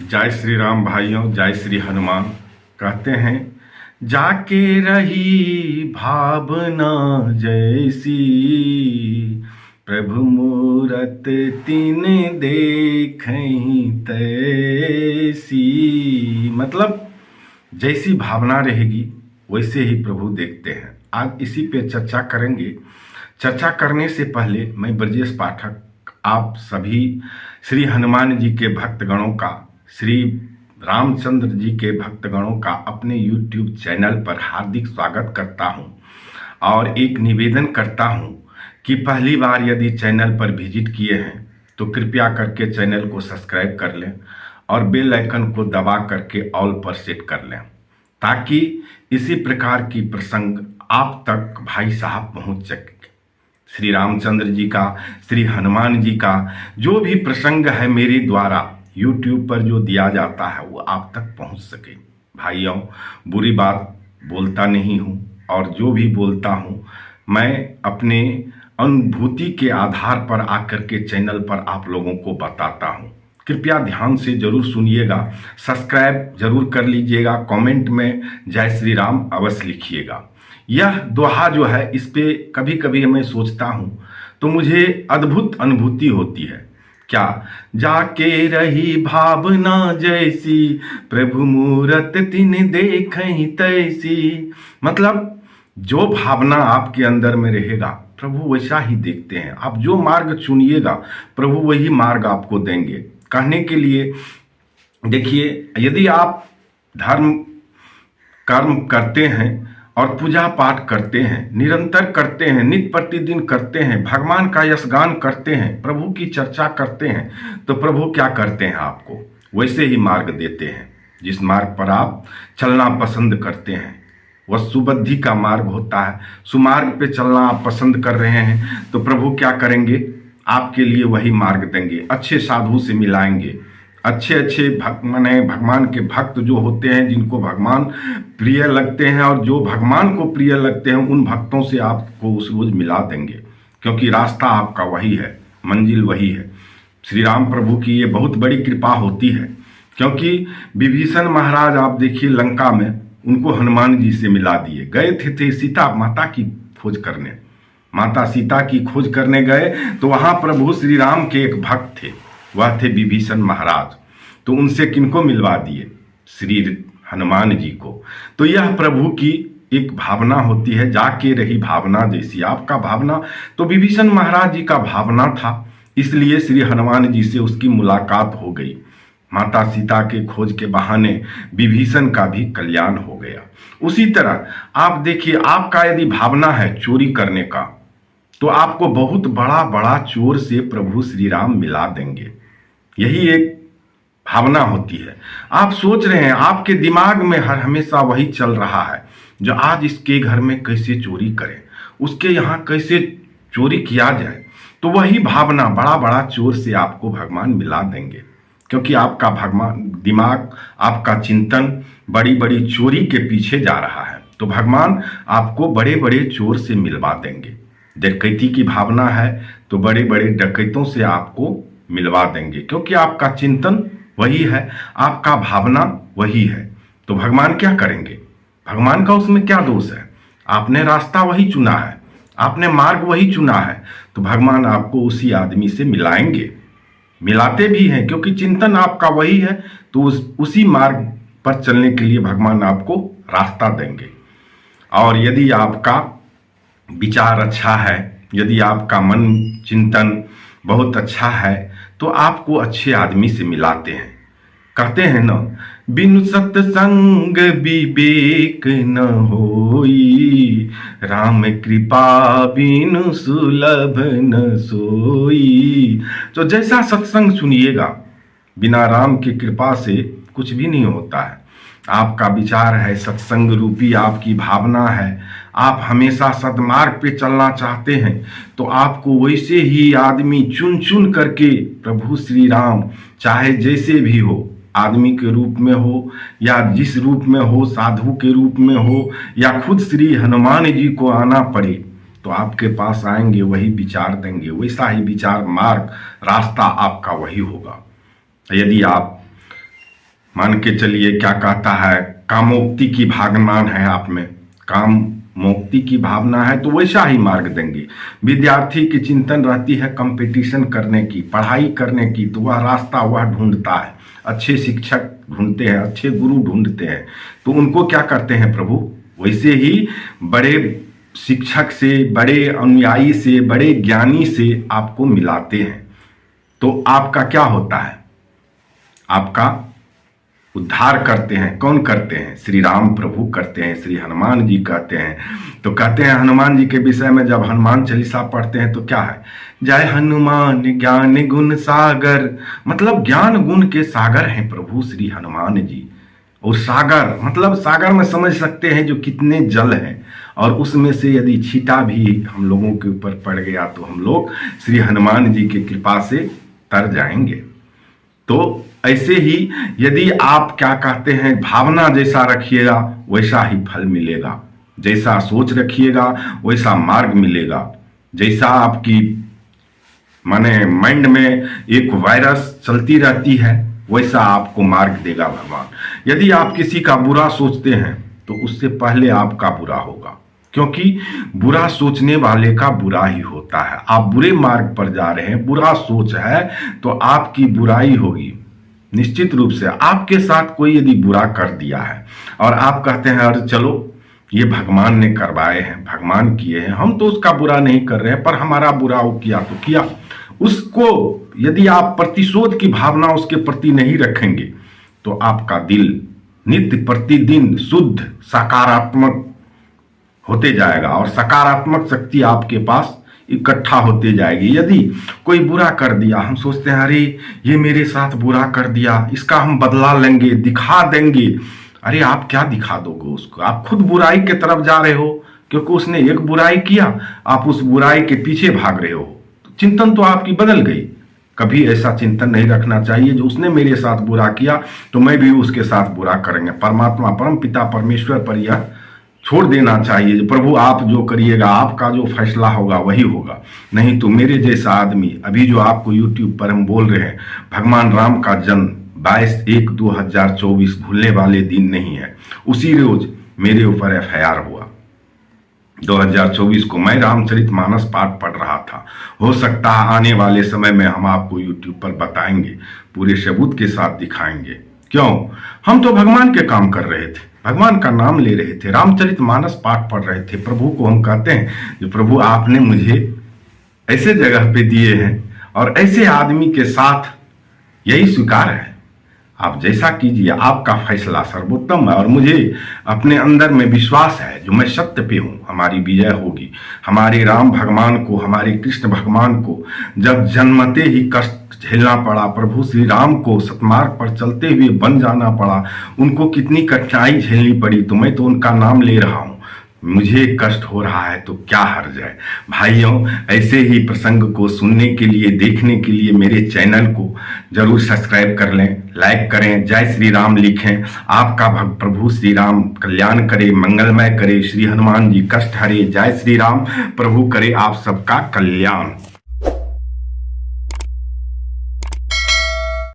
जय श्री राम भाइयों, जय श्री हनुमान। कहते हैं जाके रही भावना जैसी, प्रभु मूरत तिन देखहीं तैसी। मतलब जैसी भावना रहेगी वैसे ही प्रभु देखते हैं। आज इसी पे चर्चा करेंगे। चर्चा करने से पहले मैं ब्रजेश पाठक आप सभी श्री हनुमान जी के भक्तगणों का, श्री रामचंद्र जी के भक्तगणों का अपने YouTube चैनल पर हार्दिक स्वागत करता हूं और एक निवेदन करता हूं कि पहली बार यदि चैनल पर विजिट किए हैं तो कृपया करके चैनल को सब्सक्राइब कर लें और बेल आइकन को दबा करके ऑल पर सेट कर लें, ताकि इसी प्रकार की प्रसंग आप तक भाई साहब पहुंच सके। श्री रामचंद्र जी का, श्री हनुमान जी का जो भी प्रसंग है मेरे द्वारा YouTube पर जो दिया जाता है वो आप तक पहुंच सके। भाइयों, बुरी बात बोलता नहीं हूं और जो भी बोलता हूं मैं अपने अनुभूति के आधार पर आकर के चैनल पर आप लोगों को बताता हूं। कृपया ध्यान से जरूर सुनिएगा, सब्सक्राइब जरूर कर लीजिएगा, कमेंट में जय श्री राम अवश्य लिखिएगा। यह दोहा जो है, इस पे कभी कभी मैं सोचता हूं तो मुझे अद्भुत अनुभूति होती है। क्या जाके रही भावना जैसी, प्रभु मूरत तिन देखहीं तैसी। मतलब जो भावना आपके अंदर में रहेगा प्रभु वैसा ही देखते हैं। आप जो मार्ग चुनिएगा प्रभु वही मार्ग आपको देंगे। कहने के लिए देखिए, यदि आप धर्म कर्म करते हैं और पूजा पाठ करते हैं, निरंतर करते हैं, नित्य प्रतिदिन करते हैं, भगवान का यशगान करते हैं, प्रभु की चर्चा करते हैं, तो प्रभु क्या करते हैं? आपको वैसे ही मार्ग देते हैं। जिस मार्ग पर आप चलना पसंद करते हैं वह सुबुद्धि का मार्ग होता है। सुमार्ग पे चलना आप पसंद कर रहे हैं तो प्रभु क्या करेंगे? आपके लिए वही मार्ग देंगे, अच्छे साधु से मिलाएंगे। अच्छे भगवान के भक्त जो होते हैं, जिनको भगवान प्रिय लगते हैं और जो भगवान को प्रिय लगते हैं, उन भक्तों से आपको उस रोज मिला देंगे, क्योंकि रास्ता आपका वही है, मंजिल वही है। श्री राम प्रभु की ये बहुत बड़ी कृपा होती है, क्योंकि विभीषण महाराज आप देखिए लंका में उनको हनुमान जी से मिला दिए। गए थे सीता माता की खोज करने, माता सीता की खोज करने गए तो वहां प्रभु श्री राम के एक भक्त थे, वह थे विभीषण महाराज। तो उनसे किनको मिलवा दिए? श्री हनुमान जी को। तो यह प्रभु की एक भावना होती है, जाके रही भावना जैसी। आपका भावना तो विभीषण महाराज जी का भावना था, इसलिए श्री हनुमान जी से उसकी मुलाकात हो गई। माता सीता के खोज के बहाने विभीषण का भी कल्याण हो गया। उसी तरह आप देखिए, आपका यदि भावना है चोरी करने का तो आपको बहुत बड़ा बड़ा चोर से प्रभु श्री राम मिला देंगे। यही एक भावना होती है। आप सोच रहे हैं, आपके दिमाग में हर हमेशा वही चल रहा है, जो आज इसके घर में कैसे चोरी करें, उसके यहाँ कैसे चोरी किया जाए। तो वही भावना बड़ा बड़ा चोर से आपको भगवान मिला देंगे, क्योंकि आपका भगवान दिमाग, आपका चिंतन बड़ी बड़ी चोरी के पीछे जा रहा है। तो भगवान आपको बड़े बड़े चोर से मिलवा देंगे। डकैती की भावना है तो बड़े बड़े डकैतों से आपको मिलवा देंगे, क्योंकि आपका चिंतन वही है, आपका भावना वही है। तो भगवान क्या करेंगे? भगवान का उसमें क्या दोष है? आपने रास्ता वही चुना है, आपने मार्ग वही चुना है, तो भगवान आपको उसी आदमी से मिलाएंगे, मिलाते भी हैं, क्योंकि चिंतन आपका वही है। तो उसी मार्ग पर चलने के लिए भगवान आपको रास्ता देंगे। और यदि आपका विचार अच्छा है, यदि आपका मन चिंतन बहुत अच्छा है, तो आपको अच्छे आदमी से मिलाते हैं। कहते हैं ना, बिनु सत्संग विवेक न होई, राम कृपा बिनु सुलभ न सोई। तो जैसा सत्संग सुनिएगा, बिना राम की कृपा से कुछ भी नहीं होता है। आपका विचार है, सत्संग रूपी आपकी भावना है, आप हमेशा सदमार्ग पे चलना चाहते हैं, तो आपको वैसे ही आदमी चुन चुन करके प्रभु श्री राम, चाहे जैसे भी हो, आदमी के रूप में हो या जिस रूप में हो, साधु के रूप में हो या खुद श्री हनुमान जी को आना पड़े, तो आपके पास आएंगे, वही विचार देंगे, वैसा ही विचार मार्ग रास्ता आपका वही होगा। यदि आप मान के चलिए क्या कहता है, कामोक्ति की भावना है आप में, काम मुक्ति की भावना है, तो वैसा ही मार्ग देंगे। विद्यार्थी की चिंतन रहती है कंपटीशन करने की, पढ़ाई करने की, तो वह रास्ता वह ढूंढता है, अच्छे शिक्षक ढूंढते हैं, अच्छे गुरु ढूंढते हैं, तो उनको क्या करते हैं प्रभु, वैसे ही बड़े शिक्षक से, बड़े अनुयायी से, बड़े ज्ञानी से आपको मिलाते हैं। तो आपका क्या होता है, आपका उद्धार करते हैं। कौन करते हैं? श्री राम प्रभु करते हैं, श्री हनुमान जी कहते हैं। तो कहते हैं हनुमान जी के विषय में जब हनुमान चालीसा पढ़ते हैं तो क्या है, जय हनुमान ज्ञान गुण सागर, मतलब ज्ञान गुण के सागर हैं प्रभु श्री हनुमान जी। और सागर मतलब सागर में समझ सकते हैं जो कितने जल हैं, और उसमें से यदि छींटा भी हम लोगों के ऊपर पड़ गया तो हम लोग श्री हनुमान जी की कृपा से तर जाएंगे। तो ऐसे ही यदि आप क्या कहते हैं, भावना जैसा रखिएगा वैसा ही फल मिलेगा, जैसा सोच रखिएगा वैसा मार्ग मिलेगा। जैसा आपकी माने माइंड में एक वायरस चलती रहती है वैसा आपको मार्ग देगा भगवान। यदि आप किसी का बुरा सोचते हैं तो उससे पहले आपका बुरा होगा, क्योंकि बुरा सोचने वाले का बुरा ही होता है। आप बुरे मार्ग पर जा रहे हैं, बुरा सोच है तो आपकी बुराई होगी निश्चित रूप से। आपके साथ कोई यदि बुरा कर दिया है और आप कहते हैं अरे चलो ये भगवान ने करवाए हैं, भगवान किए हैं, हम तो उसका बुरा नहीं कर रहे हैं, पर हमारा बुरा वो किया तो किया, उसको यदि आप प्रतिशोध की भावना उसके प्रति नहीं रखेंगे तो आपका दिल नित्य प्रतिदिन शुद्ध सकारात्मक होते जाएगा और सकारात्मक शक्ति आपके पास इकट्ठा होते जाएगी। यदि कोई बुरा कर दिया, हम सोचते हैं अरे ये मेरे साथ बुरा कर दिया, इसका हम बदला लेंगे, दिखा देंगे। अरे आप क्या दिखा दोगे उसको, आप खुद बुराई के तरफ जा रहे हो, क्योंकि उसने एक बुराई किया, आप उस बुराई के पीछे भाग रहे हो। तो चिंतन तो आपकी बदल गई। कभी ऐसा चिंतन नहीं रखना चाहिए जो उसने मेरे साथ बुरा किया तो मैं भी उसके साथ बुरा करेंगे। परमात्मा परम पिता परमेश्वर पर यह छोड़ देना चाहिए, प्रभु आप जो करिएगा, आपका जो फैसला होगा वही होगा। नहीं तो मेरे जैसा आदमी, अभी जो आपको यूट्यूब पर हम बोल रहे हैं, भगवान राम का जन्म 22/1/2024 भूलने वाले दिन नहीं है, उसी रोज मेरे ऊपर FIR हुआ। 2024 को मैं रामचरितमानस पाठ पढ़ रहा था। हो सकता है आने वाले समय में हम आपको यूट्यूब पर बताएंगे, पूरे सबूत के साथ दिखाएंगे। क्यों? हम तो भगवान के काम कर रहे थे, भगवान का नाम ले रहे थे, रामचरितमानस पाठ पढ़ रहे थे। प्रभु को हम कहते हैं जो प्रभु आपने मुझे ऐसे जगह पे दिए हैं और ऐसे आदमी के साथ यही स्वीकार है, आप जैसा कीजिए, आपका फैसला सर्वोत्तम है। और मुझे अपने अंदर में विश्वास है जो मैं सत्य पे हूँ, हमारी विजय होगी। हमारे राम भगवान को, हमारे कृष्ण भगवान को जब जन्मते ही कष्ट झेलना पड़ा, प्रभु श्री राम को सतमार्ग पर चलते हुए बन जाना पड़ा, उनको कितनी कठिनाई झेलनी पड़ी, तो मैं तो उनका नाम ले रहा हूँ। मुझे कष्ट हो रहा है तो क्या हर्ज है। भाइयों, ऐसे ही प्रसंग को सुनने के लिए, देखने के लिए मेरे चैनल को जरूर सब्सक्राइब कर लें, लाइक करें, जय श्री राम लिखें। आपका प्रभु श्री राम कल्याण करे, मंगलमय करे, श्री हनुमान जी कष्ट हरे। जय श्री राम, प्रभु करे आप सबका कल्याण।